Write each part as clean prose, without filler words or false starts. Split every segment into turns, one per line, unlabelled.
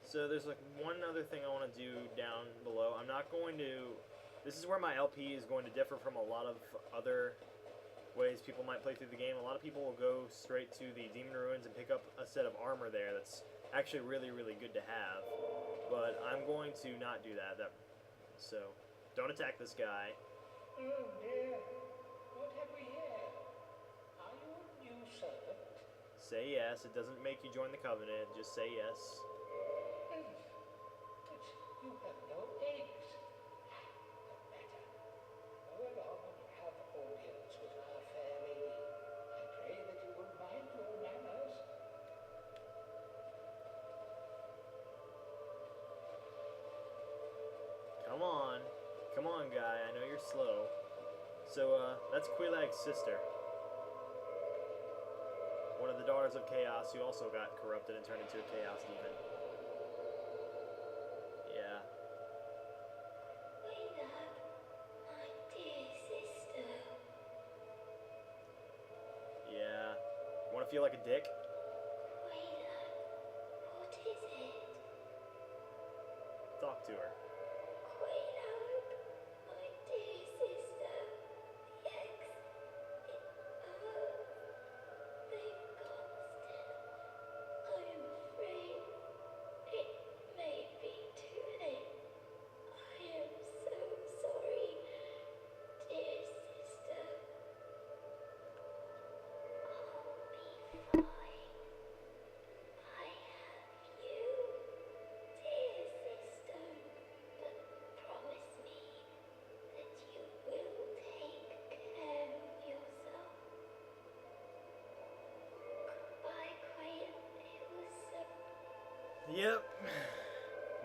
So there's like one other thing I want to do down below. I'm not going to. This is where my LP is going to differ from a lot of other ways people might play through the game. A lot of people will go straight to the Demon Ruins and pick up a set of armor there that's actually really, really good to have. But I'm going to not do that. So don't attack this guy.
Oh dear, what have we here? Are you a new servant?
Say yes. It doesn't make you join the Covenant. Just say yes.
Eggs? But you have no eggs. No matter. Go along and have audience with our fair lady. I pray that you will mind your manners.
Come on. Come on, guy. I know you're slow. So, that's Quilag's sister. One of the daughters of Chaos who also got corrupted and turned into a Chaos Demon. Yeah.
Quillag, my dear sister.
Yeah. Want to feel like a dick?
Quillag, what is it?
Talk to her.
Quillag, my dear sister. The eggs, it hurts. They've gone still. I am afraid it may be too late. I am so sorry, dear sister. I'll be fine. I have you, dear sister. But promise me that you will take care of yourself. Goodbye, Quiet. It was so...
Yep.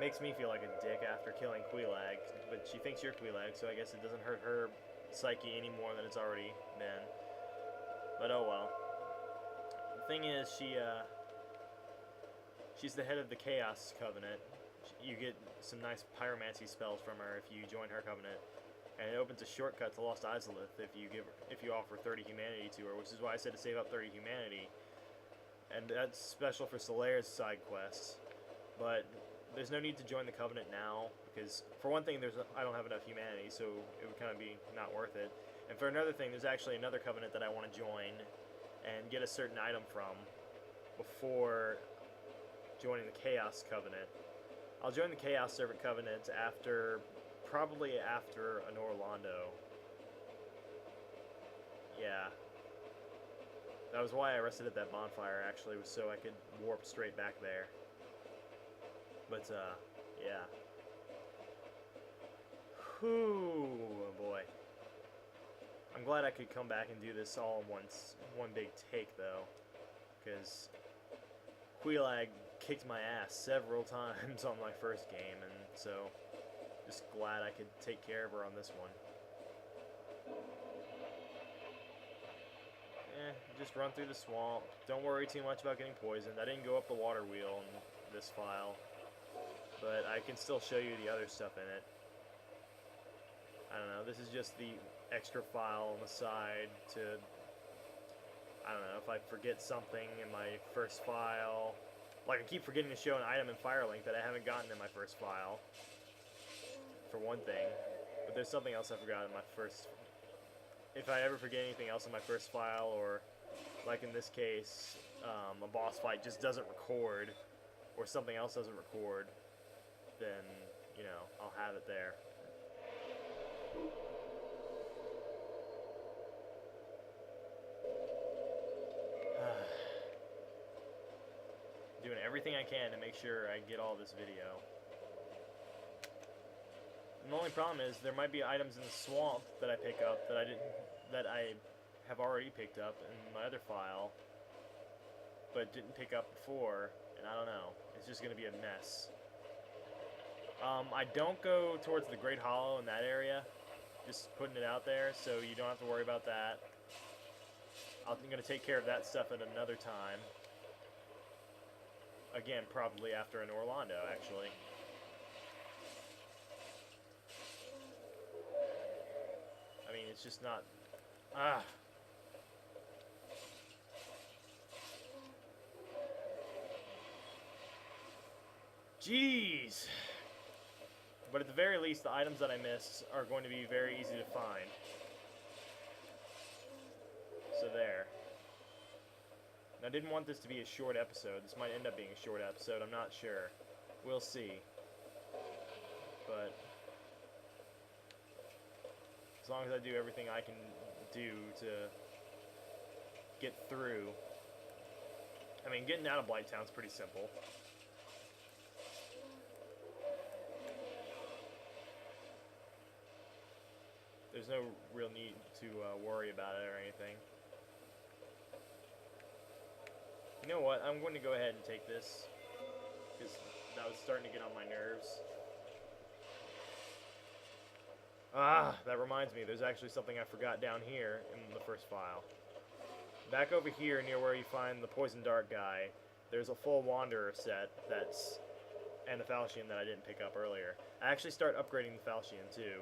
Makes me feel like a dick after killing Queelag, but she thinks you're Queelag, so I guess it doesn't hurt her psyche any more than it's already been. But oh well. The thing is, she's the head of the Chaos Covenant. You get some nice pyromancy spells from her if you join her covenant, and it opens a shortcut to Lost Izalith if you offer 30 humanity to her, which is why I said to save up 30 humanity. And that's special for Solaire's side quests. But there's no need to join the Covenant now, because for one thing, I don't have enough humanity, so it would kind of be not worth it. And for another thing, there's actually another Covenant that I want to join and get a certain item from before joining the Chaos Covenant. I'll join the Chaos Servant Covenant probably after an Orlando. Yeah. That was why I rested at that bonfire, actually, was so I could warp straight back there. But, yeah. Whew, boy. I'm glad I could come back and do this all in one big take, though. Because Queelag kicked my ass several times on my first game, and so just glad I could take care of her on this one. Just run through the swamp. Don't worry too much about getting poisoned. I didn't go up the water wheel in this file, but I can still show you the other stuff in it. I don't know, this is just the extra file on the side to, I don't know, if I forget something in my first file. Like, I keep forgetting to show an item in Firelink that I haven't gotten in my first file, for one thing. But there's something else I forgot in my first... If I ever forget anything else in my first file, or, like in this case, a boss fight just doesn't record, or something else doesn't record, then, you know, I'll have it there. Doing everything I can to make sure I get all this video. And the only problem is there might be items in the swamp that I pick up that I have already picked up in my other file, but didn't pick up before, and I don't know. It's just going to be a mess. I don't go towards the Great Hollow in that area, just putting it out there, so you don't have to worry about that. I'm going to take care of that stuff at another time. Again, probably after an Orlando, actually. I mean, it's just not... Jeez. But at the very least, the items that I missed are going to be very easy to find. So there. Now, I didn't want this to be a short episode. This might end up being a short episode. I'm not sure. We'll see. But as long as I do everything I can do to get through. I mean, getting out of Blighttown's pretty simple. There's no real need to worry about it or anything. You know what? I'm going to go ahead and take this, because that was starting to get on my nerves. Ah, that reminds me, there's actually something I forgot down here in the first file. Back over here near where you find the Poison Dart guy, there's a full Wanderer set and the Falchion that I didn't pick up earlier. I actually start upgrading the Falchion too,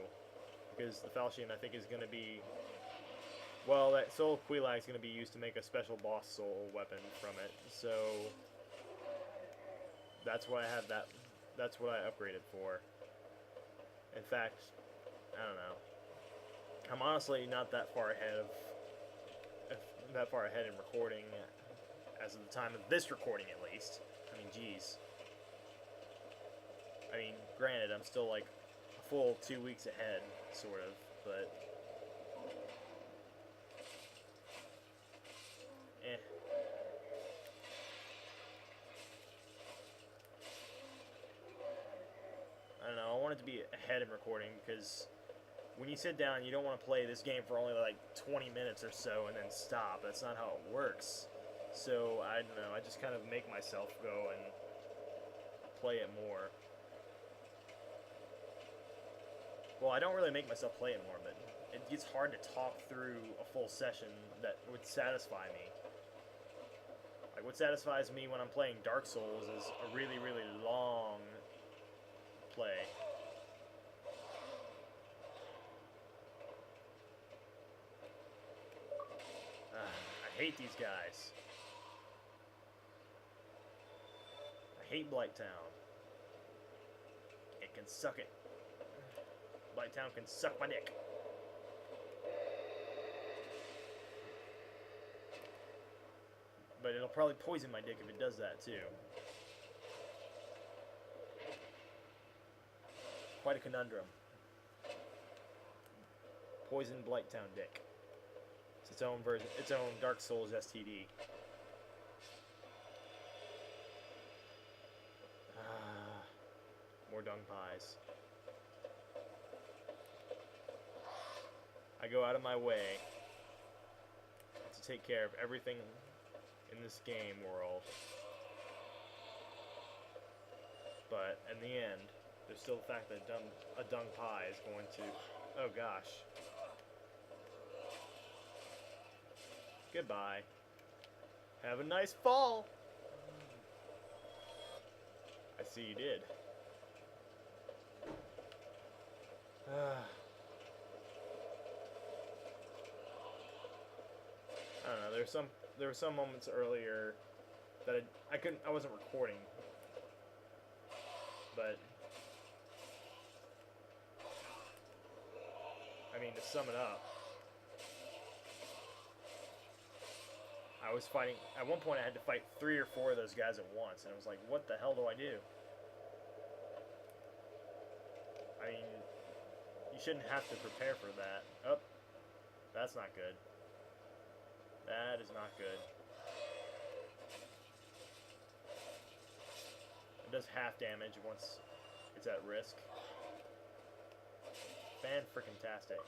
because the Falchion I think is going to be, well, that Soul of Quelaag is going to be used to make a special boss soul weapon from it, so that's why I have that, that's what I upgraded for. In fact, I don't know, I'm honestly not that far ahead in recording, as of the time of this recording at least. I mean, geez. I mean, granted, I'm still like a full 2 weeks ahead, sort of, but eh. I don't know, I want it to be ahead in recording, because when you sit down, you don't want to play this game for only like 20 minutes or so and then stop. That's not how it works. So, I don't know, I just kind of make myself go and play it more. Well, I don't really make myself play it more, but it gets hard to talk through a full session that would satisfy me. Like, what satisfies me when I'm playing Dark Souls is a really, really long play. I hate these guys. I hate Blighttown. It can suck it. Blighttown can suck my dick. But it'll probably poison my dick if it does that too. Quite a conundrum. Poison Blighttown dick. It's its own version, its own Dark Souls STD. More dung pies. I go out of my way to take care of everything in this game world. But in the end, there's still the fact that a dung pie is going to... Oh gosh. Goodbye. Have a nice fall. I see you did. I don't know. There were some moments earlier that I wasn't recording, but I mean, to sum it up, I was fighting. At one point, I had to fight 3 or 4 of those guys at once, and I was like, "What the hell do I do?" I mean, you shouldn't have to prepare for that. Oh, that's not good. That is not good. It does half damage once it's at risk. Fan-frickin-tastic.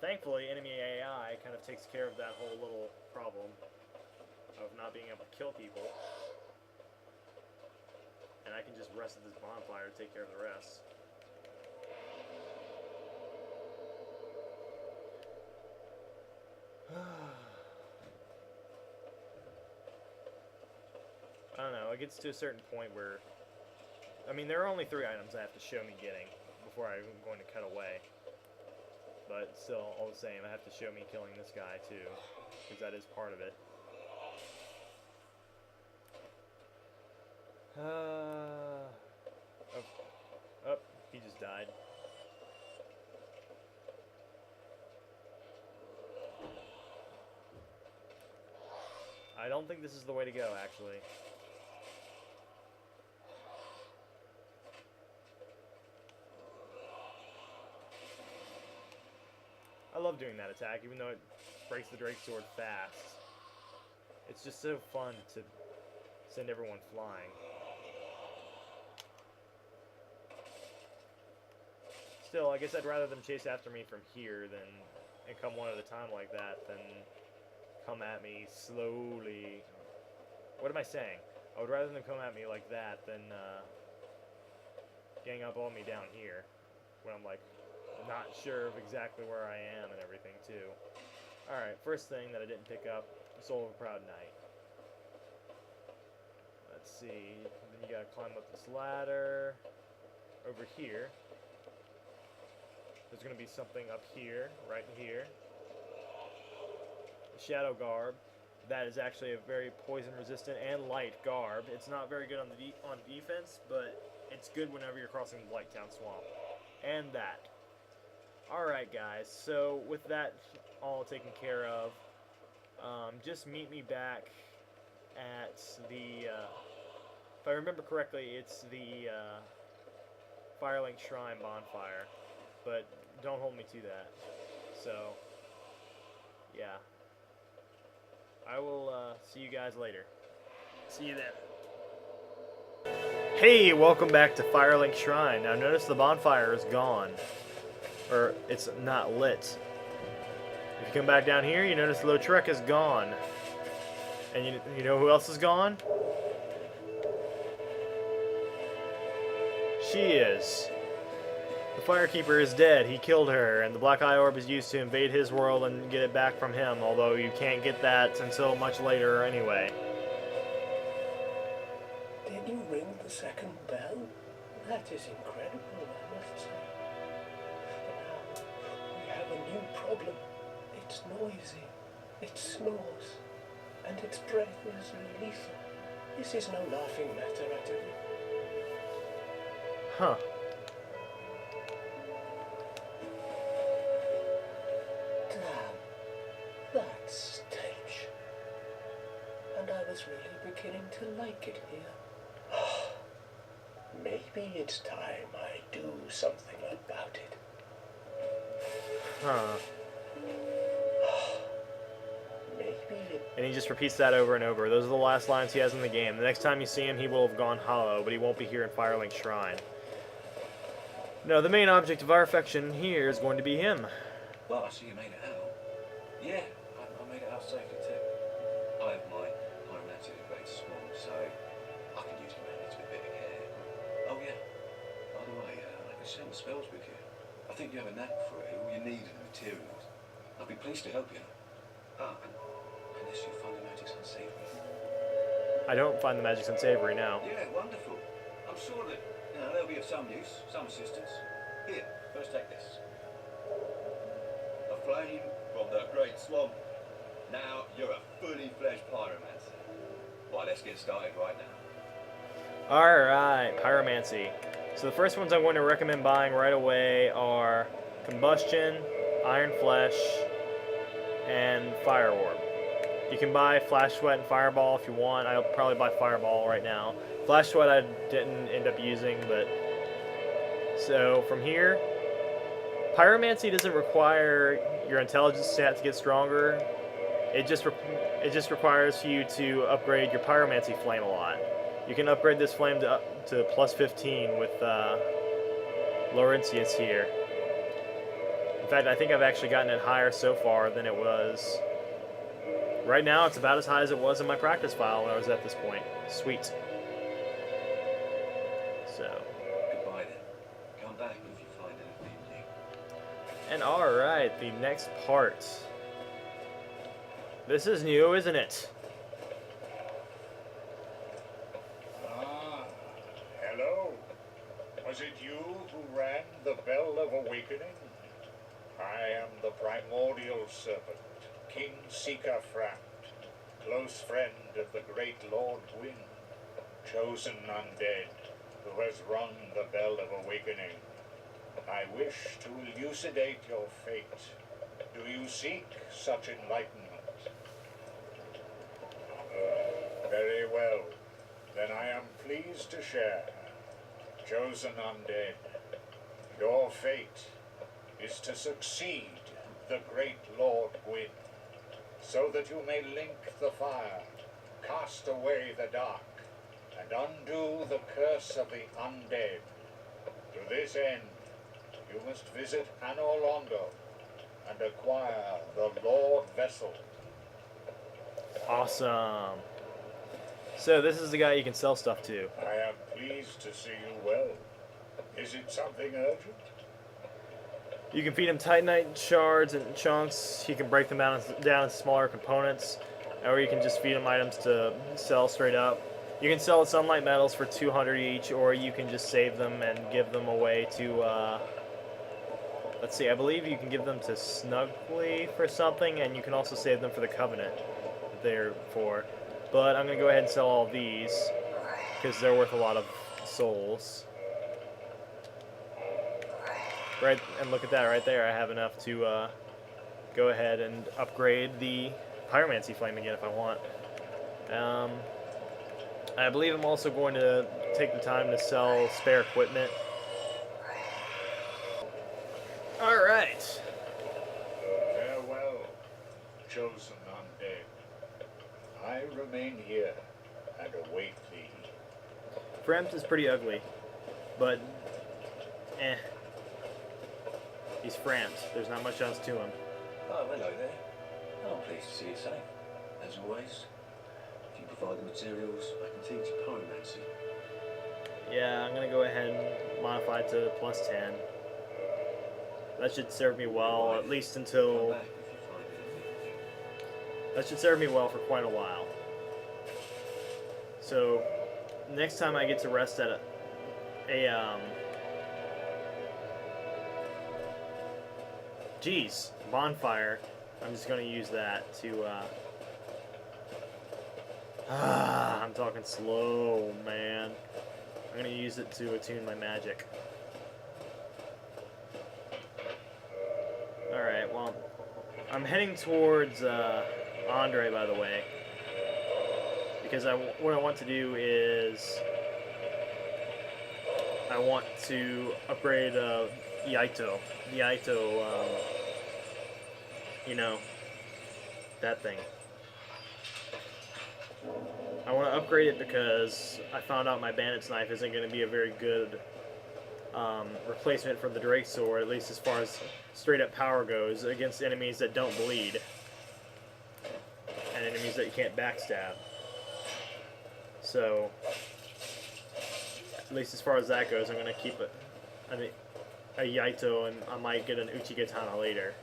Thankfully, enemy AI kind of takes care of that whole little problem of not being able to kill people. And I can just rest at this bonfire to take care of the rest. I don't know, it gets to a certain point where, I mean, there are only 3 items I have to show me getting before I'm going to cut away. But still, all the same, I have to show me killing this guy too, because that is part of it. don't think this is the way to go, actually. I love doing that attack, even though it breaks the Drake Sword fast. It's just so fun to send everyone flying. Still, I guess I'd rather them chase after me from here and come one at a time like that than come at me slowly. What am I saying? I would rather them come at me like that than gang up on me down here when I'm like not sure of exactly where I am and everything too. Alright, first thing that I didn't pick up, Soul of a Proud Knight. Let's see, then you gotta climb up this ladder. Over here, there's gonna be something up here, right here. The Shadow Garb. That is actually a very poison resistant and light garb. It's not very good on defense, but it's good whenever you're crossing the Blighttown Swamp. And that. Alright guys, so with that all taken care of, just meet me back at the, if I remember correctly, it's the Firelink Shrine bonfire, but don't hold me to that. So, yeah. I will see you guys later. See you then. Hey, welcome back to Firelink Shrine. Now notice the bonfire is gone. Or it's not lit. If you come back down here, you notice the Lautrec is gone. And you know who else is gone? She is. The Firekeeper is dead. He killed her, and the Black Eye Orb is used to invade his world and get it back from him, although you can't get that until much later anyway.
Did you ring the second bell? That is incredible, I must say. But now we have a new problem. It's noisy, it snores, and its breath is lethal. This is no laughing matter, I tell you.
Huh.
That stench. And I was really beginning to like it here. Maybe it's time I do something about it.
Huh.
Maybe it...
And he just repeats that over and over. Those are the last lines he has in the game. The next time you see him, he will have gone hollow, but he won't be here in Firelink Shrine. No, the main object of our affection here is going to be him.
Well, I see you made it out. Yeah, I made it out safely too. I have my pyromancy of great swarm, so I can use my magic with a bit of care. Oh yeah, by the way, I can send spells with you. I think you have a knack for it. All you need are the materials. I'd be pleased to help you. Unless you find the magic's unsavory.
I don't find the magic's unsavory now.
Yeah, wonderful. I'm sure that they'll be of some use, some assistance. Here, first take this. A flame from the great swamp. Now you're a fully fledged pyromancer. Right, let's get started right now.
Alright, pyromancy. So the first ones I'm going to recommend buying right away are Combustion, Iron Flesh, and Fire Orb. You can buy Flash Sweat and Fireball if you want. I'll probably buy Fireball right now. Flash Sweat I didn't end up using, but... So, from here, Pyromancy doesn't require your intelligence stat to get stronger. It just requires you to upgrade your Pyromancy flame a lot. You can upgrade this flame to plus 15 with Laurentius here. In fact, I think I've actually gotten it higher so far than it was. Right now, it's about as high as it was in my practice file when I was at this point. Sweet. So.
Goodbye then. Come back if you find anything new.
And alright, the next part. This is new, isn't it?
Ah, hello. Was it you who rang the Bell of Awakening? I am the primordial serpent, King Seeker-Frant, close friend of the great Lord Wind, chosen undead, who has rung the Bell of Awakening. I wish to elucidate your fate. Do you seek such enlightenment? Very well. Then I am pleased to share. Chosen undead, your fate is to succeed the great Lord Gwyn, so that you may link the fire, cast away the dark, and undo the curse of the undead. To this end, you must visit Anor Londo and acquire the Lord Vessel.
Awesome. So this is the guy you can sell stuff to.
I am pleased to see you well. Is it something urgent?
You can feed him titanite shards and chunks. You can break them down into smaller components, or you can just feed him items to sell straight up. You can sell sunlight metals for 200 each, or you can just save them and give them away to, let's see, I believe you can give them to Snugly for something, and you can also save them for the Covenant that they're for. But I'm going to go ahead and sell all these, because they're worth a lot of souls. Right, and look at that right there. I have enough to go ahead and upgrade the Pyromancy Flame again if I want. I believe I'm also going to take the time to sell spare equipment. Alright.
Farewell, chosen undead. I remain here and await thee.
Frempt is pretty ugly, but he's Frempt. There's not much else to him.
Oh, hello there. I'm pleased to see you safe. As always, if you provide the materials, I can teach you pyromancy.
Yeah, I'm going to go ahead and modify it to +10. That should serve me well, at least
Come
until...
back if you find anything.
That should serve me well for quite a while. So, next time I get to rest at geez, bonfire, I'm just going to use that to, I'm talking slow, man. I'm going to use it to attune my magic. Alright, well, I'm heading towards, Andre, by the way. Because what I want to do is... I want to upgrade, Yaito. You know, that thing. I want to upgrade it because I found out my bandit's knife isn't going to be a very good replacement for the Drake sword, at least as far as straight up power goes, against enemies that don't bleed and enemies that you can't backstab. So, at least as far as that goes, I'm going to keep a Yaito, and I might get an Uchigatana later.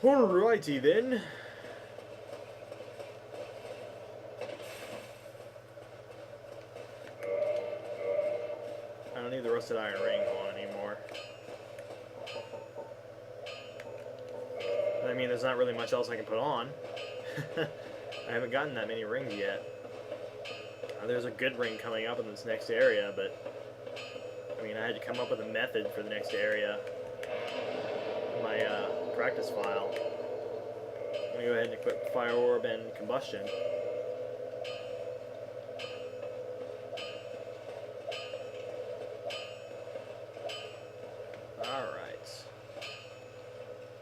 Alrighty then. I don't need the rusted iron ring on anymore. I mean, there's not really much else I can put on. I haven't gotten that many rings yet. There's a good ring coming up in this next area, but I mean, I had to come up with a method for the next area. My practice file. I'm gonna go ahead and equip Fire Orb and Combustion. Alright.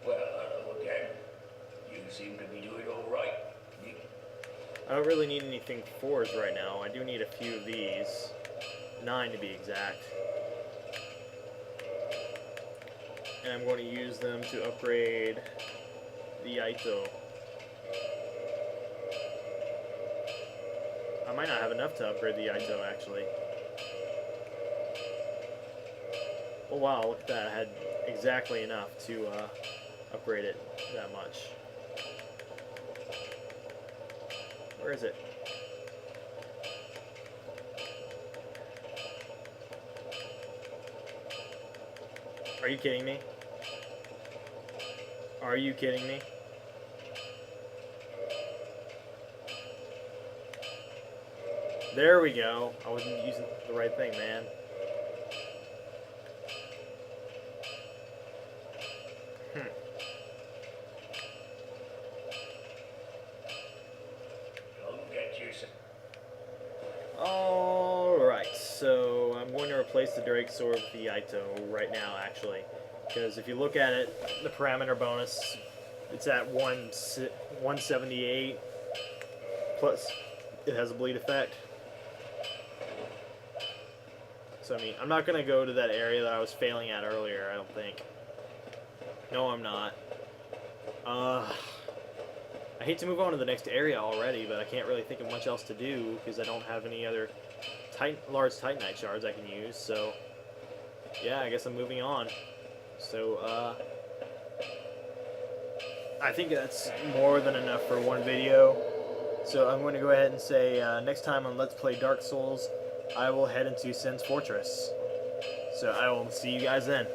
Well, hello again. You seem to be doing all right.
I don't really need anything fours right now. I do need a few of these. 9 to be exact. And I'm going to use them to upgrade the Yaito. I might not have enough to upgrade the Yaito, actually. Oh wow, look at that. I had exactly enough to upgrade it that much. Where is it? Are you kidding me? Are you kidding me? There we go. I wasn't using the right thing, man. replace the Drake sword with the Ito right now, actually. Because if you look at it, the parameter bonus, it's at 178, plus it has a bleed effect. So, I mean, I'm not going to go to that area that I was failing at earlier, I don't think. No, I'm not. I hate to move on to the next area already, but I can't really think of much else to do because I don't have any other large Titanite shards I can use. So, yeah, I guess I'm moving on. So, I think that's more than enough for one video. So I'm going to go ahead and say next time on Let's Play Dark Souls, I will head into Sin's Fortress. So I will see you guys then.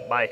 Bye.